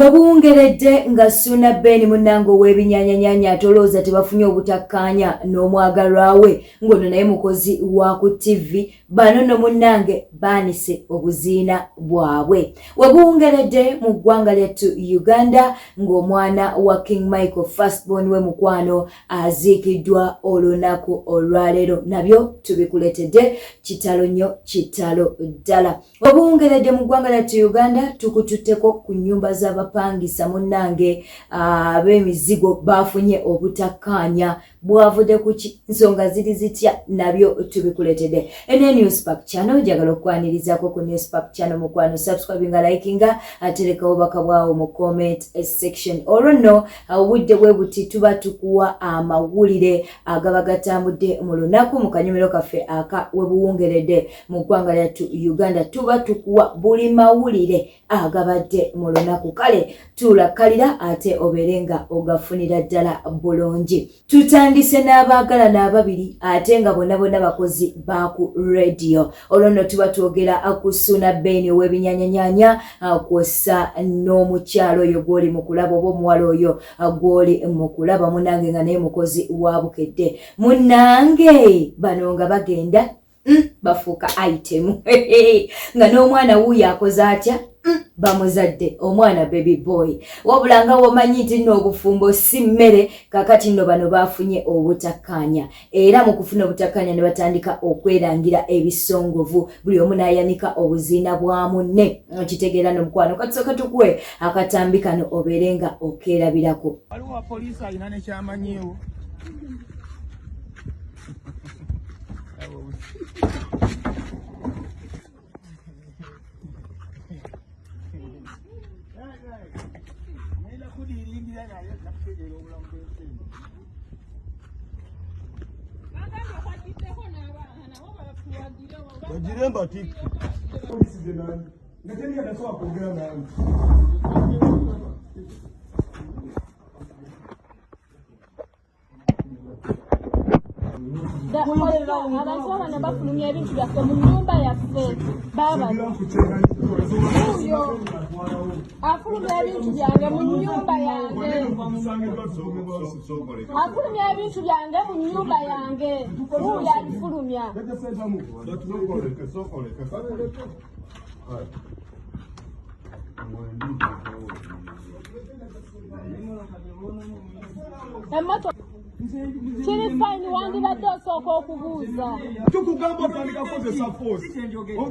Wabungeredde nga Suna Ben munango w'ebinyanyanyanya atolooza tebafunye obutakkaanya n'omwagalwa we ng'ono naye mukozi wa ku TV bano no munnange baanise obuziina bwabwe. Wabungeredde mu ggwanga lyattu Uganda ng'omwana wa King Michael firstborn we mukwano aziikiddwa olunaku olwaleero. Nabyo tubikuletedde kitalo nnyo kitalo ddala. Wabungeredde mu ggwanga lyattu Uganda tukututteko ku nnyumba z'abapangisa munnange ab'emizigo bafunye obutakkaanya bwavudde ku nsonga ziri zitya nabyo tubikuletedde. Ene Newspark channel jagala okwanirizaako ku Newspark channel mukwano subscribe nga likinga atereka obubaka bwawo mu comment section. Olwo nno obudde bwe buti tuba tukuwa amawulire agaba gatambudde mu lunaku mu kanyomero kaffe aka webuwungeredde mu ggwanga lyattu Uganda. Tuba tukuwa buli mawulire agabadde mu lunaku. Kale tulakalira ate oberenga ogafunira ddala bulungi. Tutandise n'abaagalana ababiri ate nga bonna bakozi baku radio. Olwo nno tuba twogera ku Suna Ben ow'ebinyanyanyanya kwossa n'omukyalo oyo gw'oli mu kulaba oba omuwala oyo gw'oli mu kulaba munnange nga naye mukozi wa bukedde. Munnange bano nga bagenda bafuuka item nga n'omwana wuuyo akoze atya bamuzadde omwana baby boy. Wabula nga womanyi nti nno obufumbo si mmere kakati nno bano bafunye obutakkaanya era mu kufuna obutakkaanya ne batandika okwerangira ebisongovu buli omu n'ayanika obuziina bwa munne. Kitegeera n'omukwano katusooka tukuwe akatambi kano obeerenga okeerabirako. Waliwo poliisi alina nekyamanyiiwo. Jiremba tiki. Polisi de nani. Ngateni ya daso akogera nani. Abantu abana bafulumya ebintu byaffe mu nnyumba yaffe baba afulumya ebintu byange mu nnyumba yange afulumya ebintu byange mu nnyumba yange uyo alifulumya kiri fine wandibadde osooka okubuuza tukugamba otandika kukozesa force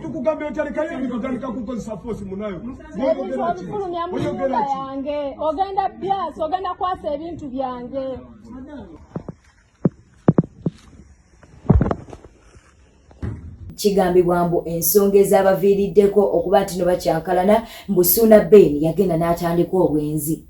tukugamba otandikayo ebintu otandika kukozesa force munayo ebintu obifulumya mu nnyumba yange ogenda byasi ogenda kwasa ebintu byange. Kigambibwa mbu ensonga ez'abaviiriddeko okuba nti no bakyankalana mbu Suna Ben yagenda n'atandika obwenzi.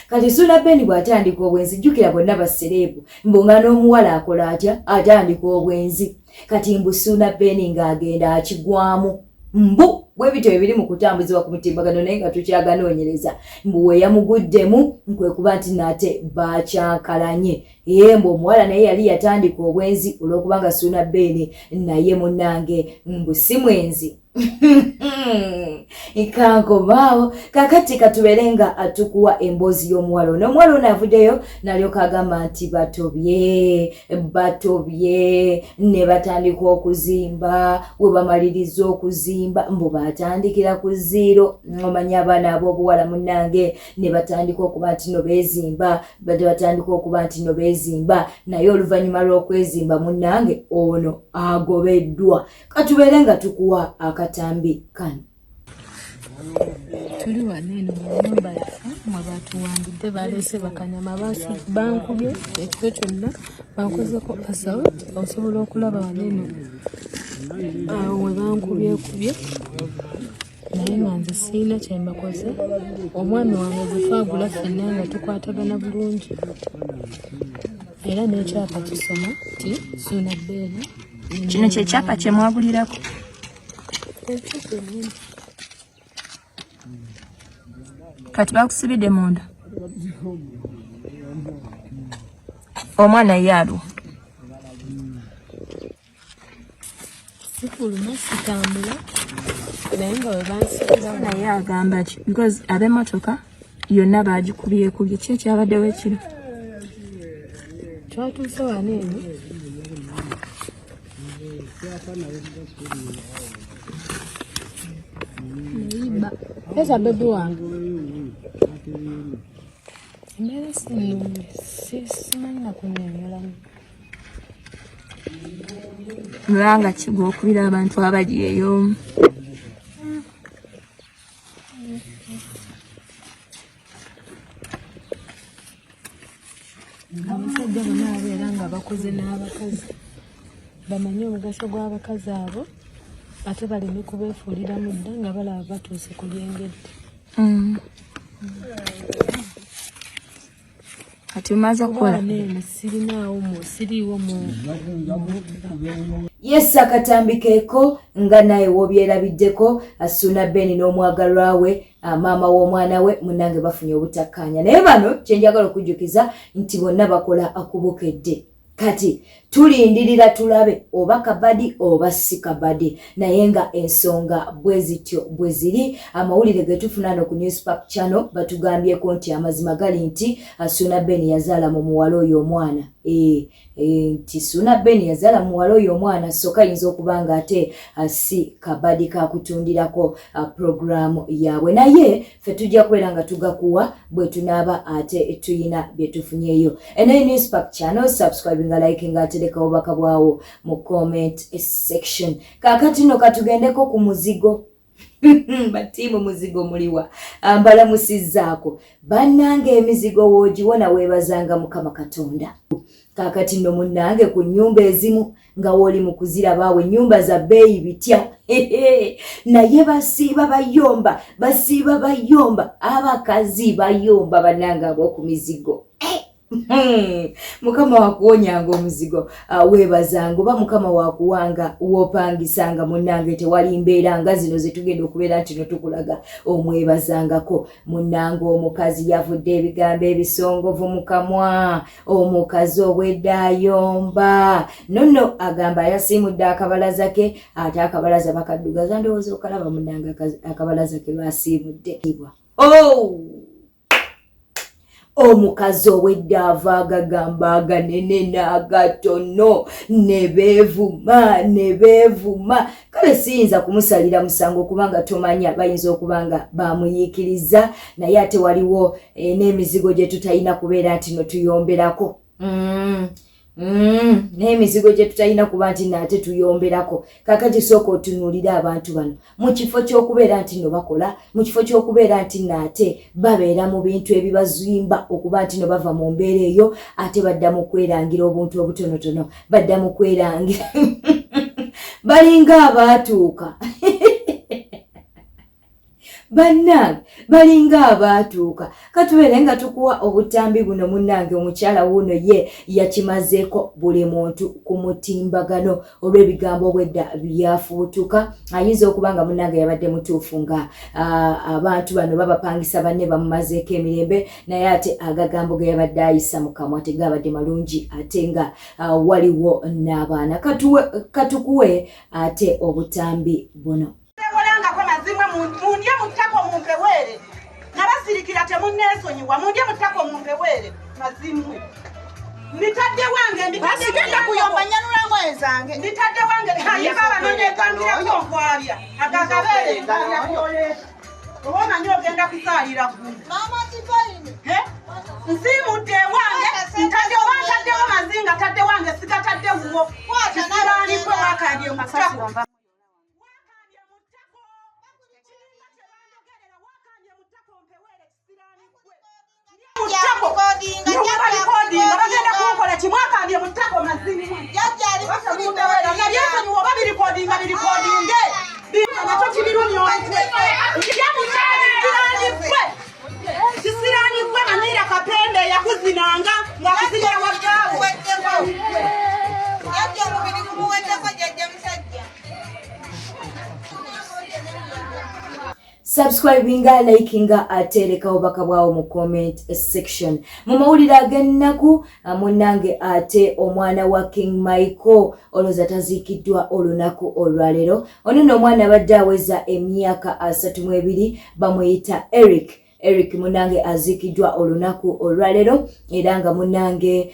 Kati Suna Ben bw'atandika obwenzi jjukira bonna basereebu mbu nga n'omuwala akola atya atandika obwenzi. Kati mbu Suna Ben ng'agenda akigwamu mbu bwe bityo ebiri mu kutambuzibwa ku mutimbagano naye nga tukyaganoonyereza mbu we yamuguddemu kwe kuba nti nate bakyankalanye. Mbu omuwala naye yali yatandika obwenzi olw'okubanga Suna Ben naye munnange mbu si mwenzi. Ikankomaawo kakati katuberenga atukuwa emboozi y'omuwala ono. Omuwala ono avuddeyo nalyoka agamba nti batobye ne batandika okuzimba. We bamaliriza okuzimba mbu batandikira ku zero. Omanya abaana ab'obuwala munnange ne batandika okuba nti no beezimba batandika okuba nti no beezimba naye oluvannyuma lw'okwezimba munnange ono agobeddwa. Katuberenga tukuwa akatambi kano. Tuli wanene mu nnyumba yaffe mwe batuwambidde baleese bakanyama bankubye ekifo kyonna bankozeko assault osobola okulaba wanene awo we bankubyekubye naye nga nze siina kyembakoze. Omwami wange zefaagula ffenna nga tukwatagana bulungi era n'ekyapa kisoma ti Suna Ben. Kino kyekyapa kye mwagulirako. Kati bakusibidde munda. Omwana ye alwa. Sifuluma sitambula Nengo bansi na ya agamba ki because ab'emmotoka yonna baagikubye kubye ki ekyabaddewo ekiro twatuuse wano eno neiba pesa bebi wange embeera simanyi nakunyonyolamu mulanga kigwokubira abantu abali eyo abasajja bonna abeera nga bakoze n'abakazi bamanye omugaso gw'abakazi abo ate baleme kubeefuulira mu dda nga balaba batuuse ku lyengedde kati umaze kukola neeno siriiwo mu Yes, akatambikeeko nga naye wobyerabiddeko Asuna Ben n'omwagalwa we maama w'omwana we munange bafunye obutakkaanya naye bano kyenjagala okujjukiza nti bonna bakola akubukedde kati tulindirira tulabe oba kabadi oba si kabadi naye nga ensonga bwezityo bweziri amawulire getufuna ku Newspark channel batugambyeko nti amazima gali nti Asuna Ben yazaala mu muwala oyo omwana nti Suna Ben yazaala mu muwala oyo omwana soka yinza okubanga ate si kabadi kakutundirako programu yaabwe naye fe tujja kubeera nga tugakuwa bwe tunaaba ate tuyina bye tufunyeeyo eno Newspark channel subscribe nga like nga tereka obaka bwawo mu comment section kakati no katugendeko ku muzigo batimu muzigo muliwa ambala musizaako bannange emizigo wogiwona weebazanga Mukama Katonda kakati no munnange ku nyumba ezimu nga woli mu kuzirabaawe nyumba za beeyi bitya naye basiiba bayomba abakazi bayomba bannange ab'oku mizigo Mukama wakuwonyanga omuzigo weebazanga oba Mukama wakuwanga wopangisanga munnange tewali mbeera nga zino zetugenda okubeera nti no tukulaga omwebazangako munnange omukazi yavudde ebigambo ebisongovu mu kamwa omukazi obweddayomba nono agamba yasimudde akabalaza ke ate akabalaza bakaddugaza ndowooza okalaba munnange akabalaza ke basiimudde omukazi ow'eddaava agagamba aganene n'agatono ne beevuma kale siyinza kumusalira musango kubanga tomanya bayinza okubanga bamuyiikiriza naye ate waliwo n'emizigo gye tutalina kubeera nti no tuyomberako n'emizigo gye tutalina kuba nti naate tuyomberako kakati sooka otunuulira abantu bano mu kifo ky'okubeera nti no bakola mu kifo ky'okubeera nti naate babeera mu bintu ebibazimba okuba nti no bava mu mbeera eyo ate badda mu kwerangira obuntu obutonotono badda mu kwerangira balinga abaatuuka bannange balinga abaatuuka katubeere nga tukuwa obutambi buno munnange omukyala wuno ye yakimazeeko buli muntu ku mutimbagano olw'ebigambo obwedda byafuutuka ayinza okuba nga munnange yabadde mutuufu nga abantu bano babapangisa banne bamumazeeko emirembe naye ate agagambo ge yabadde ayisa mu kamwa tegabadde malungi ate nga waliwo n'abaana katukuwe ate obutambi buno mundye mutako mumpewere nabasirikira temunneesonyiwa mundye mutako mumpewere mazimwe nditadde wange nditadde kuyomba nyanula zange nditadde wange ayibaba nonekangirako nkwabya agagabere obona nyo ogenda kusaalira nsimudde wange ntaddewo mazinga tadde wange sigatadde wuwo kisiranikwe wakandye mutako bagenda kunkola kimwakambye mutako mazimwe nabyesonyiwa oba birikodinga birikodinge nakyo kibirumyomutwe kisiranikwe manira kapende yakuzinanga ngakuzinira waggaawo subscribinga, likinga, atereka obaka bwawo mu comment section. Mu mawulire ag'ennaku munnange ate omwana wa King Michael oloza taziikiddwa olunaku olwaleero. Ono nno omwana abadde aweza emyaka 32 bamuyita Eric munange azikiddwa olunaku olwaleero era nga munange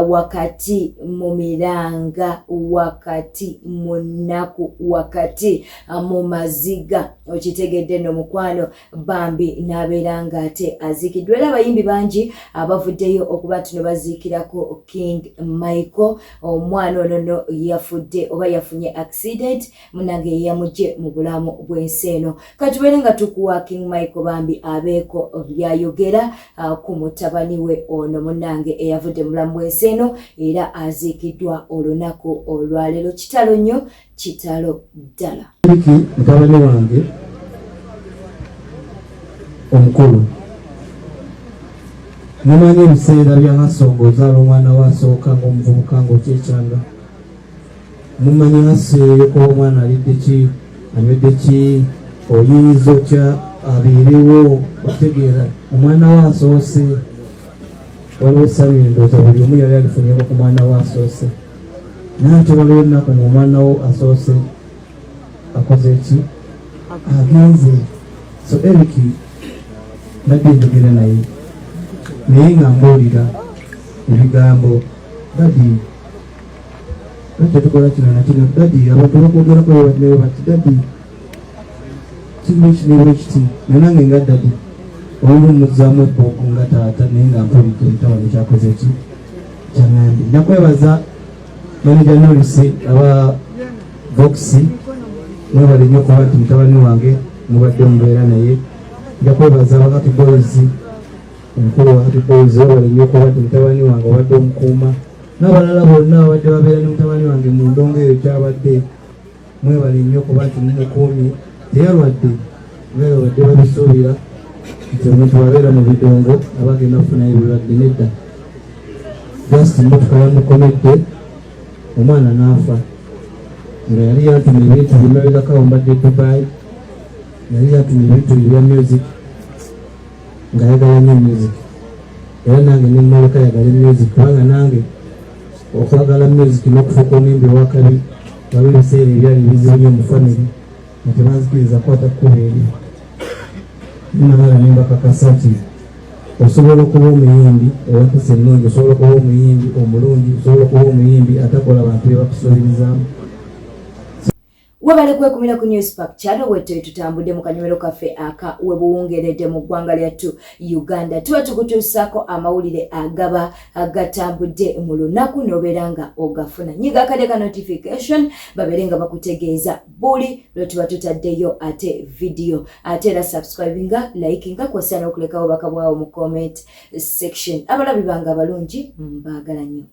wakati mu miranga wakati munaku wakati mu maziga okitegedde no mukwano bambi naberanga ate azikiddwa era abayimbi bangi abavuddeyo okuba tuno baziikirako King Michael. Omwana ono yafudde oba yafunye accident munange yamujje mu bulamu bw'ensi eno. Katubeere nga tukuwa King Michael bambi abeeko byayogera ku mutabani we ono munange eyavudde mu bulamu bw'ensi eno era aziikiddwa olunaku olwaleero. Kitalo nnyo, kitalo ddala. Mutabani wange omukulu mumanyi ebiseera by'amasonga ozaala omwana wasooka ng'omuvubuka ng'okyekyanga mumanyi haseeyo kuba omwana alidde ki anywedde ki oyinza otya abeerewo otegeera omwana waasoose waliwo essanyu endowooza buli omu yali alifunyeko ku mwana waasoose naye ate waliwo ennaku ng'omwana wo asoose akoze eki agenze. So Eric nadde njogera naye naye nga mbuulira ebigambo dadi tukola kino nakino dadi abantu bakwogerako bebaddeyo bati dadi kino ekiniwo ekiti nanange nga dadi olumu muzaamu ebbooku nga taata naye nga mpulidde emitawano kyakoze ki kyaŋŋambye. Nakwebaza manager Norris aba Voxi mwebale nnyo okuba nti mutabani wange mubadde mubeera naye. Nja kwebaza Wakati Boys omukulu wa Wakati Boys webale nnyo okuba nti mutabani wange obadde omukuuma n'abalala bonna abadde babeera ne mutabani wange mu ndongo eyo kyabadde mwebale nnyo okuba nti mumukuumye teyalwadde beera badde babisuubira nti omuntu wabeera mu bidongo abagenda okufunayo ebirwadde nedda just emmotoka yamukomedde omwana n'afa nga yali yatuma ebintu bimabegakawo mbadde Dubai yali yatuma ebintu ebya music nga ayagala nnyo music era nange nemmaleka ayagala music kubanga nange okwagala music n'okufuuka omwimbi wakabi waba ebiseera ebyali bizibu nnyo mu famire nga tebanzikiriza kwata kkuba eri ninamala nembakakasa nti osobola okuba omuyimbi owempisa ennungi osobola okuba omuyimbi omulungi osobola okuba omuyimbi atakola abantu bebakusuubirizaamu. Webale kwekumira ku Newspark Channel wetwe tutambudde mu kanyomero kaffe aka webuwungeredde mu ggwanga lyattu Uganda. Tuba tukutuusaako amawulire agaba agatambudde mu lunaku n'obeera nga ogafuna. Nyiga akade ka notification babeere nga bakutegeeza buli lwe tuba tutaddeyo ate video. Ate era subscribinga, likinga kw'ossa n'okulekawo obubaka bwawo mu comment section. Abalabi bange abalungi mbaagala nnyo.